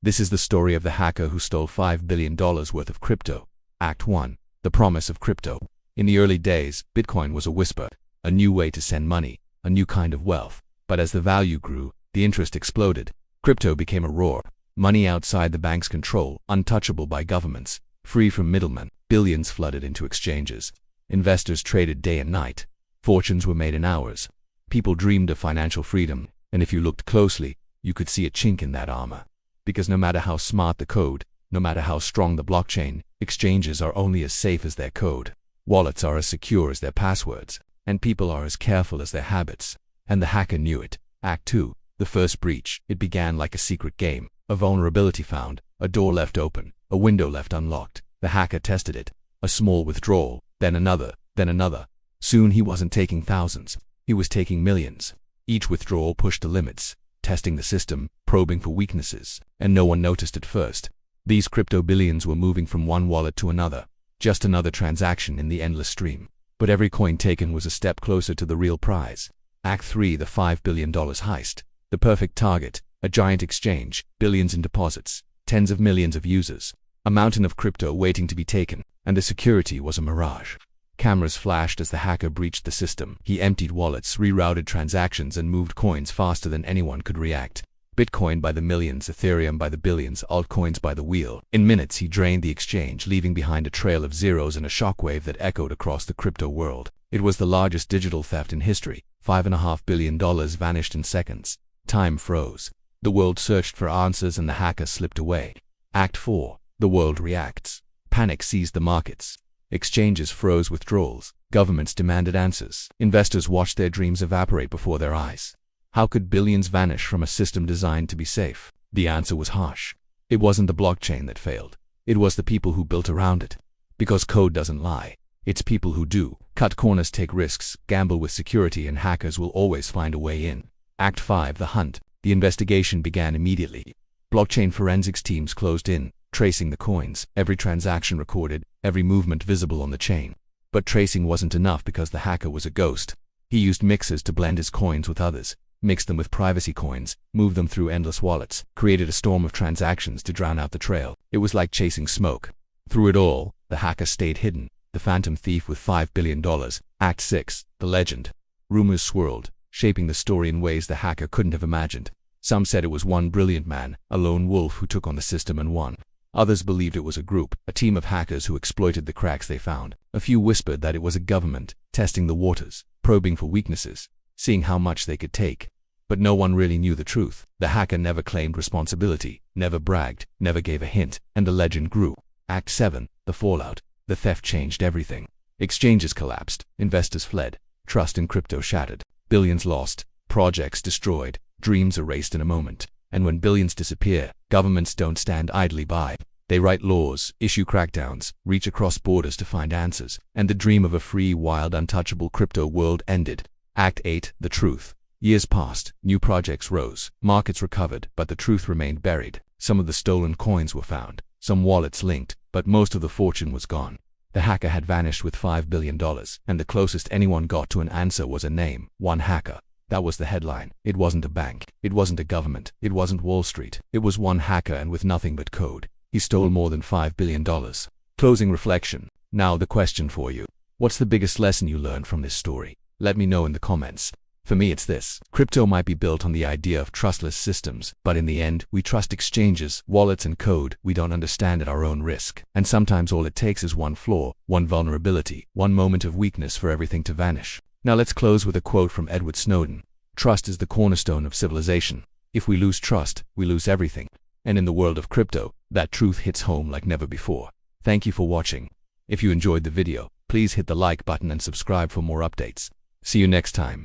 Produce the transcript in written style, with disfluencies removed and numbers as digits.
This is the story of the hacker who stole $5 billion worth of crypto. Act 1. The promise of crypto. In the early days, Bitcoin was a whisper, a new way to send money, a new kind of wealth. But as the value grew, the interest exploded. Crypto became a roar. Money outside the bank's control, untouchable by governments, free from middlemen. Billions flooded into exchanges. Investors traded day and night. Fortunes were made in hours. People dreamed of financial freedom, and if you looked closely, you could see a chink in that armor. Because no matter how smart the code, no matter how strong the blockchain, exchanges are only as safe as their code. Wallets are as secure as their passwords, and people are as careful as their habits. And the hacker knew it. Act 2. The first breach. It began like a secret game. A vulnerability found, a door left open, a window left unlocked. The hacker tested it. A small withdrawal, then another, then another. Soon he wasn't taking thousands, he was taking millions. Each withdrawal pushed the limits, testing the system, probing for weaknesses, and no one noticed at first. These crypto billions were moving from one wallet to another, just another transaction in the endless stream. But every coin taken was a step closer to the real prize. Act 3. The $5 billion heist. The perfect target, a giant exchange, billions in deposits, tens of millions of users. A mountain of crypto waiting to be taken, and the security was a mirage. Cameras flashed as the hacker breached the system. He emptied wallets, rerouted transactions, and moved coins faster than anyone could react. Bitcoin by the millions, Ethereum by the billions, altcoins by the wheel. In minutes he drained the exchange, leaving behind a trail of zeros and a shockwave that echoed across the crypto world. It was the largest digital theft in history. $5.5 billion vanished in seconds. Time froze. The world searched for answers and the hacker slipped away. Act 4. The world reacts. Panic seized the markets. Exchanges froze withdrawals. Governments demanded answers. Investors watched their dreams evaporate before their eyes. How could billions vanish from a system designed to be safe? The answer was harsh. It wasn't the blockchain that failed. It was the people who built around it. Because code doesn't lie. It's people who do. Cut corners, take risks, gamble with security, and hackers will always find a way in. Act 5. The hunt. The investigation began immediately. Blockchain forensics teams closed in, tracing the coins, every transaction recorded, every movement visible on the chain. But tracing wasn't enough because the hacker was a ghost. He used mixers to blend his coins with others, mixed them with privacy coins, moved them through endless wallets, created a storm of transactions to drown out the trail. It was like chasing smoke. Through it all, the hacker stayed hidden, the phantom thief with $5 billion. Act 6. The legend. Rumors swirled, shaping the story in ways the hacker couldn't have imagined. Some said it was one brilliant man, a lone wolf who took on the system and won. Others believed it was a group, a team of hackers who exploited the cracks they found. A few whispered that it was a government, testing the waters, probing for weaknesses, seeing how much they could take. But no one really knew the truth. The hacker never claimed responsibility, never bragged, never gave a hint, and the legend grew. Act 7. The fallout. The theft changed everything. Exchanges collapsed, investors fled, trust in crypto shattered, billions lost, projects destroyed, dreams erased in a moment. And when billions disappear, governments don't stand idly by. They write laws, issue crackdowns, reach across borders to find answers, and the dream of a free, wild, untouchable crypto world ended. Act 8. The truth. Years passed, new projects rose, markets recovered, but the truth remained buried. Some of the stolen coins were found, some wallets linked, but most of the fortune was gone. The hacker had vanished with $5 billion, and the closest anyone got to an answer was a name: one hacker. That was the headline. It wasn't a bank. It wasn't a government. It wasn't Wall Street. It was one hacker, and with nothing but code. He stole more than $5 billion. Closing reflection. Now the question for you. What's the biggest lesson you learned from this story? Let me know in the comments. For me it's this. Crypto might be built on the idea of trustless systems, but in the end, we trust exchanges, wallets, and code we don't understand at our own risk. And sometimes all it takes is one flaw, one vulnerability, one moment of weakness for everything to vanish. Now let's close with a quote from Edward Snowden. Trust is the cornerstone of civilization. If we lose trust, we lose everything. And in the world of crypto, that truth hits home like never before. Thank you for watching. If you enjoyed the video, please hit the like button and subscribe for more updates. See you next time.